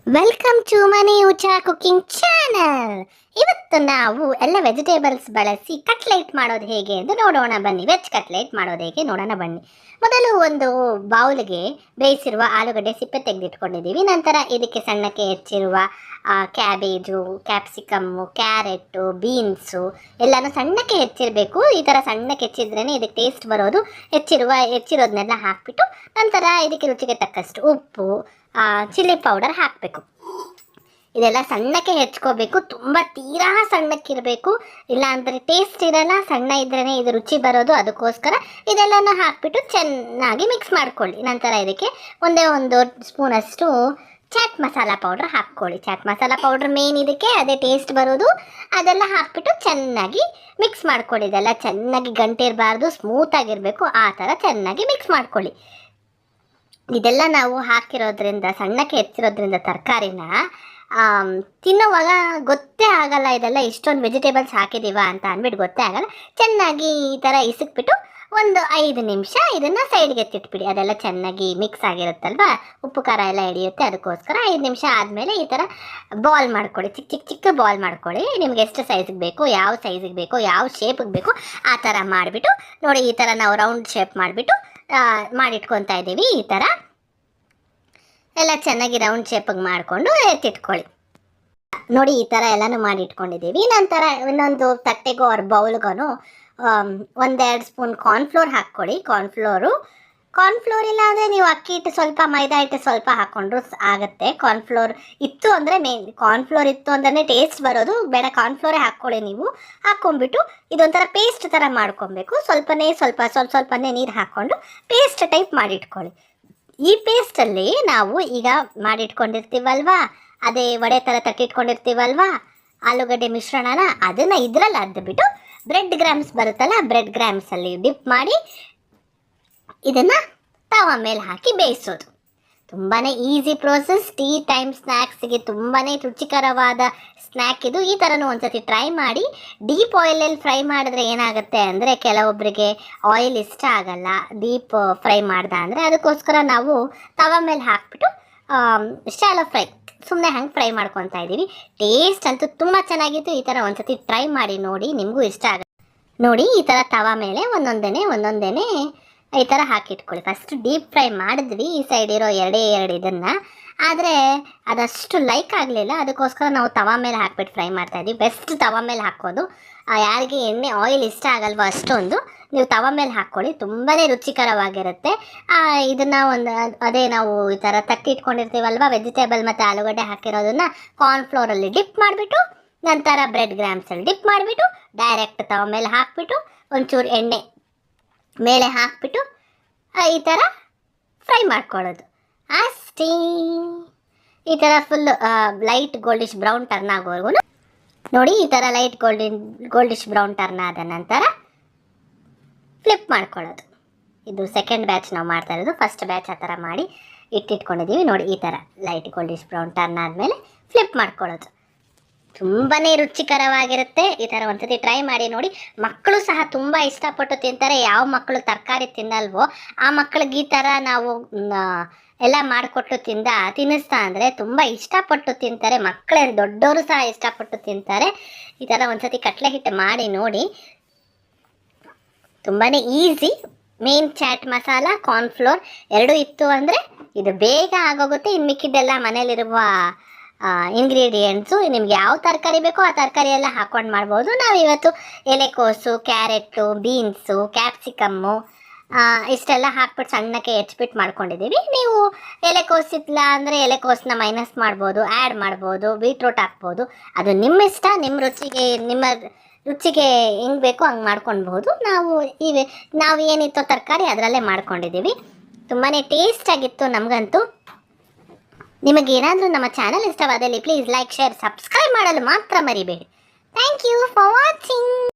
Welcome to ಮನಿ ಊಟ cooking channel. ಇವತ್ತು ನಾವು ಎಲ್ಲ ವೆಜಿಟೇಬಲ್ಸ್ ಬಳಸಿ ಕಟ್ಲೆಟ್ ಮಾಡೋದು ಹೇಗೆ ಎಂದು ನೋಡೋಣ ಬನ್ನಿ. ವೆಜ್ ಕಟ್ಲೆಟ್ ಮಾಡೋದು ಹೇಗೆ ನೋಡೋಣ ಬನ್ನಿ. ಮೊದಲು ಒಂದು ಬೌಲ್ಗೆ ಬೇಯಿಸಿರುವ ಆಲೂಗಡ್ಡೆ ಸಿಪ್ಪೆ ತೆಗೆದಿಟ್ಕೊಂಡಿದ್ದೀವಿ. ನಂತರ ಇದಕ್ಕೆ ಸಣ್ಣಕ್ಕೆ ಹೆಚ್ಚಿರುವ ಕ್ಯಾಬೇಜು, ಕ್ಯಾಪ್ಸಿಕಮ್ಮು, ಕ್ಯಾರೆಟು, ಬೀನ್ಸು ಎಲ್ಲನೂ ಸಣ್ಣಕ್ಕೆ ಹೆಚ್ಚಿರಬೇಕು. ಈ ಥರ ಸಣ್ಣಕ್ಕೆ ಹೆಚ್ಚಿದ್ರೇ ಇದಕ್ಕೆ ಟೇಸ್ಟ್ ಬರೋದು. ಹೆಚ್ಚಿರೋದನ್ನೆಲ್ಲ ಹಾಕಿಬಿಟ್ಟು ನಂತರ ಇದಕ್ಕೆ ರುಚಿಗೆ ತಕ್ಕಷ್ಟು ಉಪ್ಪು, ಚಿಲ್ಲಿ ಪೌಡರ್ ಹಾಕಬೇಕು. ಇದೆಲ್ಲ ಸಣ್ಣಕ್ಕೆ ಹೆಚ್ಕೋಬೇಕು. ತುಂಬ ತೀರಾ ಸಣ್ಣಕ್ಕಿರಬೇಕು, ಇಲ್ಲ ಅಂದರೆ ಟೇಸ್ಟ್ ಇರಲ್ಲ. ಸಣ್ಣ ಇದ್ರೇ ಇದು ರುಚಿ ಬರೋದು. ಅದಕ್ಕೋಸ್ಕರ ಇದೆಲ್ಲನೂ ಹಾಕಿಬಿಟ್ಟು ಚೆನ್ನಾಗಿ ಮಿಕ್ಸ್ ಮಾಡ್ಕೊಳ್ಳಿ. ನಂತರ ಇದಕ್ಕೆ ಒಂದೇ ಒಂದು ಸ್ಪೂನಷ್ಟು ಚಾಟ್ ಮಸಾಲ ಪೌಡ್ರ್ ಹಾಕ್ಕೊಳ್ಳಿ. ಚಾಟ್ ಮಸಾಲ ಪೌಡ್ರ್ ಮೇನ್ ಇದಕ್ಕೆ, ಅದೇ ಟೇಸ್ಟ್ ಬರೋದು. ಅದೆಲ್ಲ ಹಾಕ್ಬಿಟ್ಟು ಚೆನ್ನಾಗಿ ಮಿಕ್ಸ್ ಮಾಡ್ಕೊಳ್ಳಿ. ಇದೆಲ್ಲ ಚೆನ್ನಾಗಿ ಗಂಟೆ ಇರಬಾರ್ದು, ಸ್ಮೂತಾಗಿರಬೇಕು. ಆ ಥರ ಚೆನ್ನಾಗಿ ಮಿಕ್ಸ್ ಮಾಡ್ಕೊಳ್ಳಿ. ಇದೆಲ್ಲ ನಾವು ಹಾಕಿರೋದ್ರಿಂದ, ಸಣ್ಣಕ್ಕೆ ಹೆಚ್ಚಿರೋದ್ರಿಂದ ತರಕಾರಿನ ತಿನ್ನೋವಾಗ ಗೊತ್ತೇ ಆಗಲ್ಲ ಇದೆಲ್ಲ ಇಷ್ಟೊಂದು ವೆಜಿಟೇಬಲ್ಸ್ ಹಾಕಿದ್ದೀವ ಅಂತ ಅಂದ್ಬಿಟ್ಟು ಗೊತ್ತೇ ಆಗಲ್ಲ. ಚೆನ್ನಾಗಿ ಈ ಥರ ಇಸುಕ್ಬಿಟ್ಟು ಒಂದು 5 ನಿಮಿಷ ಇದನ್ನು ಸೈಡ್ಗೆ ಎತ್ತಿಟ್ಬಿಡಿ. ಅದೆಲ್ಲ ಚೆನ್ನಾಗಿ ಮಿಕ್ಸ್ ಆಗಿರುತ್ತಲ್ವ, ಉಪ್ಪು ಖಾರ ಎಲ್ಲ ಹಿಡಿಯುತ್ತೆ. ಅದಕ್ಕೋಸ್ಕರ 5 ನಿಮಿಷ ಆದಮೇಲೆ ಈ ಥರ ಬಾಲ್ ಮಾಡ್ಕೊಳ್ಳಿ. ಚಿಕ್ಕ ಬಾಲ್ ಮಾಡ್ಕೊಳ್ಳಿ. ನಿಮ್ಗೆ ಎಷ್ಟು ಸೈಜಿಗೆ ಬೇಕು, ಯಾವ ಸೈಜಿಗೆ ಬೇಕು, ಯಾವ ಶೇಪಿಗೆ ಬೇಕು ಆ ಥರ ಮಾಡಿಬಿಟ್ಟು ನೋಡಿ. ಈ ಥರ ನಾವು ರೌಂಡ್ ಶೇಪ್ ಮಾಡಿಬಿಟ್ಟು ಮಾಡಿಟ್ಕೊತಾ ಇದ್ದೀವಿ. ಈ ಥರ ಎಲ್ಲ ಚೆನ್ನಾಗಿ ರೌಂಡ್ ಶೇಪಿಗೆ ಮಾಡಿಕೊಂಡು ಎತ್ತಿಟ್ಕೊಳ್ಳಿ. ನೋಡಿ, ಈ ಥರ ಎಲ್ಲನೂ ಮಾಡಿಟ್ಕೊಂಡಿದ್ದೀವಿ. ನಂತರ ಇನ್ನೊಂದು ತಟ್ಟೆಗೋ ಅವ್ರ ಬೌಲ್ಗೂ 1-2 ಸ್ಪೂನ್ ಕಾರ್ನ್ಫ್ಲೋರ್ ಹಾಕ್ಕೊಳ್ಳಿ. ಕಾರ್ನ್ಫ್ಲೋರ್ ಇಲ್ಲ ಅಂದರೆ ನೀವು ಅಕ್ಕಿ ಹಿಟ್ಟು ಸ್ವಲ್ಪ, ಮೈದಾ ಹಿಟ್ಟು ಸ್ವಲ್ಪ ಹಾಕ್ಕೊಂಡ್ರು ಆಗುತ್ತೆ. ಕಾರ್ನ್ಫ್ಲೋರ್ ಇತ್ತು ಅಂದರೆ ಮೇನ್, ಕಾರ್ನ್ಫ್ಲೋರ್ ಇತ್ತು ಅಂದ್ರೆ ಟೇಸ್ಟ್ ಬರೋದು. ಬೇಡ, ಕಾರ್ನ್ಫ್ಲೋರೇ ಹಾಕ್ಕೊಳ್ಳಿ. ನೀವು ಹಾಕ್ಕೊಂಡ್ಬಿಟ್ಟು ಇದೊಂಥರ ಪೇಸ್ಟ್ ಥರ ಮಾಡ್ಕೊಬೇಕು. ಸ್ವಲ್ಪನೇ ನೀರು ಹಾಕ್ಕೊಂಡು ಪೇಸ್ಟ್ ಟೈಪ್ ಮಾಡಿಟ್ಕೊಳ್ಳಿ. ಈ ಪೇಸ್ಟಲ್ಲಿ ನಾವು ಈಗ ಮಾಡಿಟ್ಕೊಂಡಿರ್ತೀವಲ್ವಾ, ಅದೇ ವಡೆ ಥರ ತಟ್ಟಿಟ್ಕೊಂಡಿರ್ತೀವಲ್ವಾ ಆಲೂಗಡ್ಡೆ ಮಿಶ್ರಣನ, ಅದನ್ನು ಇದರಲ್ಲಿ ಅದ್ಬಿಟ್ಟು ಬ್ರೆಡ್ ಗ್ರಾಮ್ಸ್ ಬರುತ್ತಲ್ಲ, ಬ್ರೆಡ್ ಗ್ರಾಮ್ಸಲ್ಲಿ ಡಿಪ್ ಮಾಡಿ ಇದನ್ನು ತವ ಮೇಲೆ ಹಾಕಿ ಬೇಯಿಸೋದು. ತುಂಬಾ ಈಸಿ ಪ್ರೋಸೆಸ್. ಟೀ ಟೈಮ್ ಸ್ನ್ಯಾಕ್ಸಿಗೆ ತುಂಬಾ ರುಚಿಕರವಾದ ಸ್ನ್ಯಾಕ್ ಇದು. ಈ ಥರನೂ ಒಂದ್ಸತಿ ಟ್ರೈ ಮಾಡಿ. ಡೀಪ್ ಆಯಿಲಲ್ಲಿ ಫ್ರೈ ಮಾಡಿದ್ರೆ ಏನಾಗುತ್ತೆ ಅಂದರೆ, ಕೆಲವೊಬ್ಬರಿಗೆ ಆಯಿಲ್ ಇಷ್ಟ ಆಗಲ್ಲ ಡೀಪ್ ಫ್ರೈ ಮಾಡ್ದೆ ಅಂದರೆ. ಅದಕ್ಕೋಸ್ಕರ ನಾವು ತವ ಮೇಲೆ ಹಾಕ್ಬಿಟ್ಟು ಶಾಲೋ ಫ್ರೈ, ಸುಮ್ಮನೆ ಹಂಗೆ ಫ್ರೈ ಮಾಡ್ಕೊತಾ ಇದ್ದೀವಿ. ಟೇಸ್ಟ್ ಅಂತೂ ತುಂಬ ಚೆನ್ನಾಗಿತ್ತು. ಈ ಥರ ಒಂದ್ಸತಿ ಟ್ರೈ ಮಾಡಿ ನೋಡಿ, ನಿಮಗೂ ಇಷ್ಟ ಆಗುತ್ತೆ. ನೋಡಿ, ಈ ಥರ ತವ ಮೇಲೆ ಒಂದೊಂದೇ ಈ ಥರ ಹಾಕಿಟ್ಕೊಳ್ಳಿ. ಫಸ್ಟ್ ಡೀಪ್ ಫ್ರೈ ಮಾಡಿದ್ವಿ ಈ ಸೈಡ್ ಇರೋ ಎರಡೇ ಇದನ್ನು, ಆದರೆ ಅದಷ್ಟು ಲೈಕ್ ಆಗಲಿಲ್ಲ. ಅದಕ್ಕೋಸ್ಕರ ನಾವು ತವ ಮೇಲೆ ಹಾಕ್ಬಿಟ್ಟು ಫ್ರೈ ಮಾಡ್ತಾಯಿದ್ವಿ. ಬೆಸ್ಟ್ ತವ ಮೇಲೆ ಹಾಕೋದು. ಯಾರಿಗೆ ಎಣ್ಣೆ ಆಯಿಲ್ ಇಷ್ಟ ಆಗಲ್ವೋ ಅಷ್ಟೊಂದು ನೀವು ತವ ಮೇಲೆ ಹಾಕ್ಕೊಳ್ಳಿ, ತುಂಬಾ ರುಚಿಕರವಾಗಿರುತ್ತೆ. ಇದನ್ನು ಅದೇ ನಾವು ಈ ಥರ ತಟ್ಟಿಟ್ಕೊಂಡಿರ್ತೀವಲ್ವ, ವೆಜಿಟೇಬಲ್ ಮತ್ತು ಆಲೂಗಡ್ಡೆ ಹಾಕಿರೋದನ್ನು ಕಾರ್ನ್ಫ್ಲೋರಲ್ಲಿ ಡಿಪ್ ಮಾಡಿಬಿಟ್ಟು ನಂತರ ಬ್ರೆಡ್ ಗ್ರಾಮ್ಸಲ್ಲಿ ಡಿಪ್ ಮಾಡಿಬಿಟ್ಟು ಡೈರೆಕ್ಟ್ ತವ ಮೇಲೆ ಹಾಕ್ಬಿಟ್ಟು ಒಂಚೂರು ಎಣ್ಣೆ ಮೇಲೆ ಹಾಕ್ಬಿಟ್ಟು ಈ ಥರ ಫ್ರೈ ಮಾಡ್ಕೊಳ್ಳೋದು ಅಷ್ಟೇ. ಈ ಥರ full light goldish brown turn ಆಗೋವರೆಗೂ ನೋಡಿ. ಈ ಥರ ಲೈಟ್ ಗೋಲ್ಡಿಶ್ ಬ್ರೌನ್ ಟರ್ನ್ ಆದ ನಂತರ ಫ್ಲಿಪ್ ಮಾಡ್ಕೊಳ್ಳೋದು. ಇದು ಸೆಕೆಂಡ್ ಬ್ಯಾಚ್ ನಾವು ಮಾಡ್ತಾ ಇರೋದು. ಫಸ್ಟ್ ಬ್ಯಾಚ್ ಆ ಥರ ಮಾಡಿ ಇಟ್ಟಿಟ್ಕೊಂಡಿದ್ದೀವಿ. ನೋಡಿ, ಈ ಥರ ಲೈಟ್ ಗೋಲ್ಡಿಶ್ ಬ್ರೌನ್ ಟರ್ನ್ ಆದಮೇಲೆ ಫ್ಲಿಪ್ ಮಾಡ್ಕೊಳ್ಳೋದು. ತುಂಬಾ ರುಚಿಕರವಾಗಿರುತ್ತೆ. ಈ ಥರ ಒಂದ್ಸತಿ ಟ್ರೈ ಮಾಡಿ ನೋಡಿ. ಮಕ್ಕಳು ಸಹ ತುಂಬ ಇಷ್ಟಪಟ್ಟು ತಿಂತಾರೆ. ಯಾವ ಮಕ್ಕಳು ತರಕಾರಿ ತಿನ್ನಲ್ವೋ ಆ ಮಕ್ಕಳಿಗೆ ಈ ಥರ ನಾವು ಎಲ್ಲ ಮಾಡಿಕೊಟ್ಟು ತಿನ್ನಿಸ್ತಾ ಅಂದರೆ ತುಂಬ ಇಷ್ಟಪಟ್ಟು ತಿಂತಾರೆ. ಮಕ್ಕಳೇ ದೊಡ್ಡವರು ಸಹ ಇಷ್ಟಪಟ್ಟು ತಿಂತಾರೆ. ಈ ಥರ ಒಂದ್ಸತಿ ಕಟ್ಲೆ ಹಿಟ್ಟು ಮಾಡಿ ನೋಡಿ. ತುಂಬಾ easy. Main chaat masala, cornflour ಎರಡೂ ಇತ್ತು ಅಂದರೆ ಇದು ಬೇಗ ಆಗೋಗುತ್ತೆ. ಇನ್ನು ಮಿಕ್ಕಿದ್ದೆಲ್ಲ ಮನೇಲಿರುವ ಇಂಗ್ರೀಡಿಯೆಂಟ್ಸು ನಿಮ್ಗೆ ಯಾವ ತರಕಾರಿ ಬೇಕೋ ಆ ತರಕಾರಿ ಎಲ್ಲ ಹಾಕ್ಕೊಂಡು ಮಾಡ್ಬೋದು. ನಾವಿವತ್ತು ಎಲೆಕೋಸು, ಕ್ಯಾರೆಟು, ಬೀನ್ಸು, ಕ್ಯಾಪ್ಸಿಕಮ್ಮು ಇಷ್ಟೆಲ್ಲ ಹಾಕ್ಬಿಟ್ಟು ಸಣ್ಣಕ್ಕೆ ಹೆಚ್ಚಿಬಿಟ್ಟು ಮಾಡ್ಕೊಂಡಿದ್ದೀವಿ. ನೀವು ಎಲೆಕೋಸು ಇಲ್ಲ ಅಂದರೆ ಎಲೆಕೋಸನ್ನ ಮೈನಸ್ ಮಾಡ್ಬೋದು, ಆ್ಯಡ್ ಮಾಡ್ಬೋದು, ಬೀಟ್ರೂಟ್ ಹಾಕ್ಬೋದು. ಅದು ನಿಮ್ಮ ಇಷ್ಟ, ನಿಮ್ಮ ರುಚಿಗೆ ಹೆಂಗೆ ಬೇಕೋ ಹಂಗೆ ಮಾಡ್ಕೊಳ್ಬೋದು. ನಾವು ಏನಿತ್ತೋ ತರಕಾರಿ ಅದರಲ್ಲೇ ಮಾಡ್ಕೊಂಡಿದ್ದೀವಿ. ತುಂಬಾ ಟೇಸ್ಟಾಗಿತ್ತು ನಮಗಂತೂ. ನಿಮಗೇನಾದರೂ ನಮ್ಮ ಚಾನಲ್ ಇಷ್ಟವಾದಲ್ಲಿ ಪ್ಲೀಸ್ ಲೈಕ್, ಶೇರ್, ಸಬ್ಸ್ಕ್ರೈಬ್ ಮಾಡಲು ಮಾತ್ರ ಮರಿಬೇಡಿ. Thank you for watching.